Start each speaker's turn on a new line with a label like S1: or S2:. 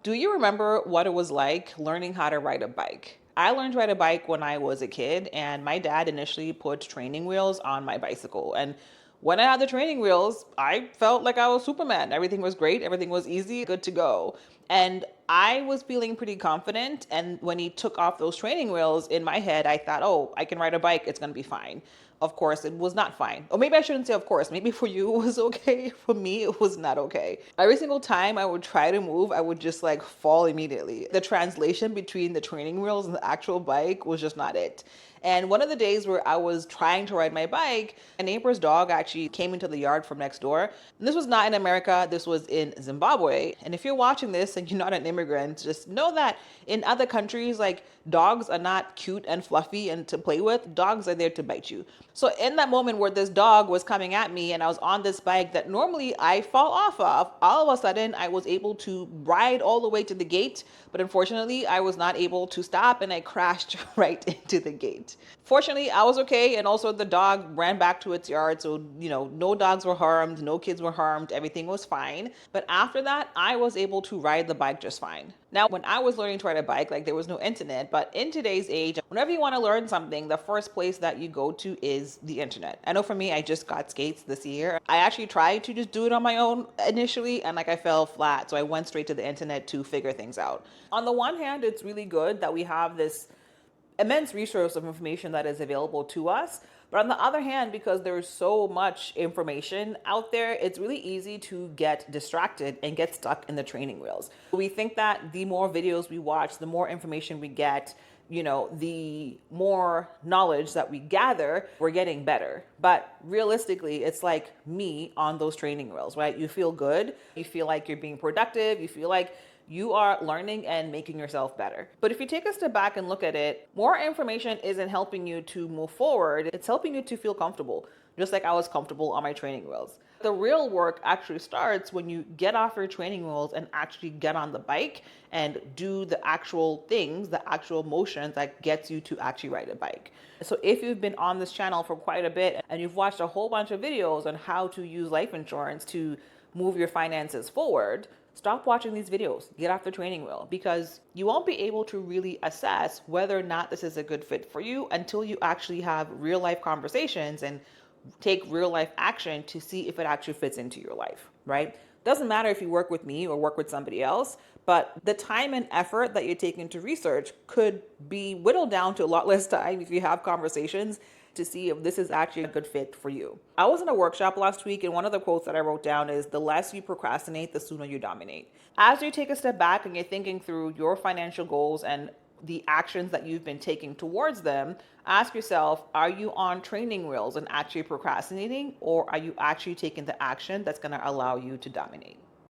S1: Do you remember what it was like learning how to ride a bike? I learned to ride a bike when I was a kid, and my dad initially put training wheels on my bicycle. And when I had the training wheels, I felt like I was Superman. Everything was great, everything was easy, good to go. And I was feeling pretty confident. And when he took off those training wheels, in my head, I thought, oh, I can ride a bike, it's gonna be fine. Of course, it was not fine. Or maybe I shouldn't say of course. Maybe for you it was okay. For me, it was not okay. Every single time I would try to move, I would just like fall immediately. The translation between the training wheels and the actual bike was just not it. And one of the days where I was trying to ride my bike, a neighbor's dog actually came into the yard from next door. And this was not in America, this was in Zimbabwe. And if you're watching this and you're not an immigrant, just know that in other countries, like dogs are not cute and fluffy and to play with. Dogs are there to bite you. So in that moment where this dog was coming at me and I was on this bike that normally I fall off of, all of a sudden I was able to ride all the way to the gate. But unfortunately, I was not able to stop and I crashed right into the gate. Fortunately, I was okay. And also the dog ran back to its yard. So, no dogs were harmed, no kids were harmed, everything was fine. But after that, I was able to ride the bike just fine. Now, when I was learning to ride a bike, like there was no internet, but in today's age, whenever you want to learn something, the first place that you go to is the internet. I know for me, I just got skates this year. I actually tried to just do it on my own initially, and like I fell flat. So I went straight to the internet to figure things out. On the one hand, it's really good that we have this immense resource of information that is available to us. But on the other hand, because there's so much information out there, it's really easy to get distracted and get stuck in the training wheels. We think that the more videos we watch, the more information we get, the more knowledge that we gather, we're getting better. But realistically, it's like me on those training wheels, right? You feel good, you feel like you're being productive, you feel like you are learning and making yourself better. But if you take a step back and look at it, more information isn't helping you to move forward. It's helping you to feel comfortable, just like I was comfortable on my training wheels. The real work actually starts when you get off your training wheels and actually get on the bike and do the actual things, the actual motions that gets you to actually ride a bike. So if you've been on this channel for quite a bit and you've watched a whole bunch of videos on how to use life insurance to move your finances forward, stop watching these videos, get off the training wheel, because you won't be able to really assess whether or not this is a good fit for you until you actually have real life conversations and take real life action to see if it actually fits into your life, right? Doesn't matter if you work with me or work with somebody else, but the time and effort that you're taking to research could be whittled down to a lot less time if you have conversations to see if this is actually a good fit for you. I was in a workshop last week, and one of the quotes that I wrote down is, the less you procrastinate, the sooner you dominate. As you take a step back and you're thinking through your financial goals and the actions that you've been taking towards them, ask yourself, are you on training wheels and actually procrastinating, or are you actually taking the action that's going to allow you to dominate?